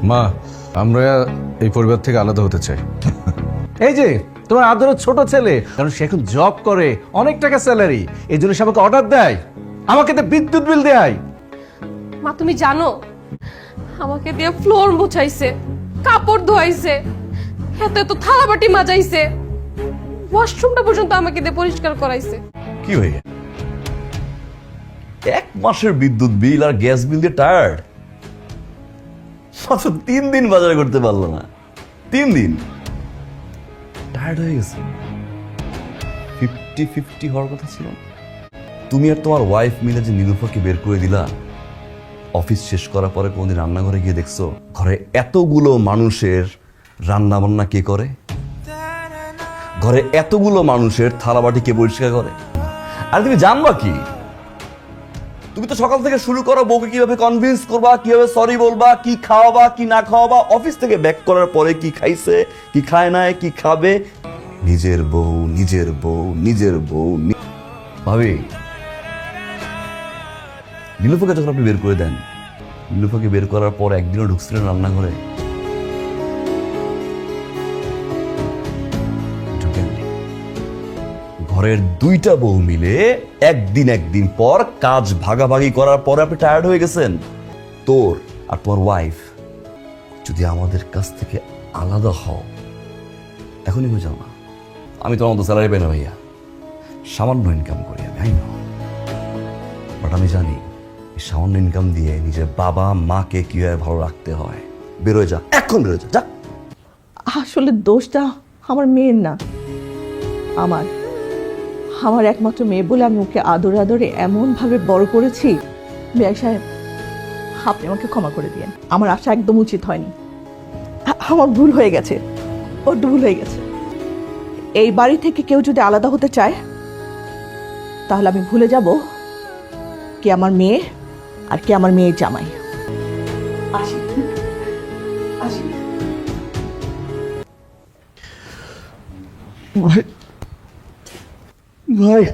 মা, আমরা এই পরিবার থেকে আলাদা হতে চাই। এই যে তোমার আদরের ছোট ছেলে, কারণ সে এখন জব করে, অনেক টাকা স্যালারি, এই জন্য সে আমাকে অর্ডার দেয়, আমাকে তো বিদ্যুৎ বিল দেয়। মা তুমি জানো আমাকে দিয়ে ফ্লোর মুছাইছে, কাপড় ধোয়াইছে, এত এত থালা বাটি মাজাইছে, ওয়াশরুমটা পর্যন্ত আমাকে দিয়ে পরিষ্কার করাইছে। কি হয়ে গেল? 1 মাসের বিদ্যুৎ বিল আর গ্যাস বিল দিয়ে টায়ার্ড। মাত্র 3 দিন বাজার করতে পারলো না, 3 দিন টায়ার্ড হয়ে গেছে। 50-50 হওয়ার কথা ছিল। তুমি আর তোমার ওয়াইফ মিলে যে নীলুফাকে বের করে দিলা, অফিস শেষ করার পরে কোনদিন রান্নাঘরে গিয়ে দেখছো ঘরে এতগুলো মানুষের রান্না বান্না কে করে? ঘরে এতগুলো মানুষের থালাবাটি কে পরিষ্কার করে? আর তুমি জানবা কি? তুমি তো সকাল থেকে শুরু করো বউকে কিভাবে কনভিন্স করবা, কিভাবে সরি বলবা, কি খাওয়াবা কি না খাওয়াবা, অফিস থেকে ব্যাক করার পরে কি খাইছে কি খায় নাই কি খাবে, নিজের বউ নিজের বউ নিজের বউ। ভাবি, নীলুফাকে যখন আপনি বের করে দেন, নীলুফাকে বের করার পর একদিনও ঢুকছিলেন রান্নাঘরে? ঢুকেননি। ঘরের 2টা বউ মিলে একদিন পর কাজ ভাগাভাগি করার পরে আপনি টায়ার্ড হয়ে গেছেন। তোর আর তোমার ওয়াইফ যদি আমাদের কাছ থেকে আলাদা হও, এখনই হয়ে যাও না। আমি তোমার মতো স্যালারি পাই না ভাইয়া, সামান্য ইনকাম করি আমি, বাট আমি জানি এই সামান্য ইনকাম দিয়ে নিজের বাবা মাকে কিভাবে ভালো রাখতে হয়। বেরোয় যা, এখন বেরোয় যা। আসলে দোষটা আমার মেয়ের না, আমার আমার একমাত্র মেয়ে বলে আমি ওকে আদরে আদরে এমনভাবে বড় করেছি। বিআই সাহেব, আপনি আমাকে ক্ষমা করে দিয়েন, আমার আশা একদম উচিত হয়নি, আমার ভুল হয়ে গেছে, বড্ড ভুল হয়ে গেছে। এই বাড়ি থেকে কেউ যদি আলাদা হতে চায় তাহলে আমি ভুলে যাব কে আমার মেয়ে আর কে আমার মেয়ের জামাই। আসি আসি। ভাই ভাই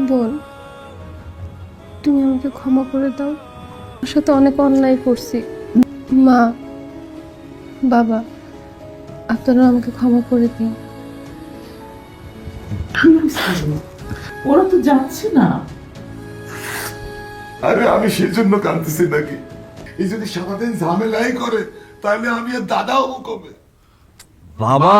বোন, তুমি আমাকে ক্ষমা করে দাও, ওর সাথে অনেক অন্যায় করছি। মা, বাবা, আপনারা আমাকে ক্ষমা করে দিন। ওরা তো যাচ্ছে না। আরে আমি সেজন্য কাঁদতেছি নাকি? এই যদি সারাদিন ঝামেলাই করে তাহলে আমি আর দাদাও কবে? বাবা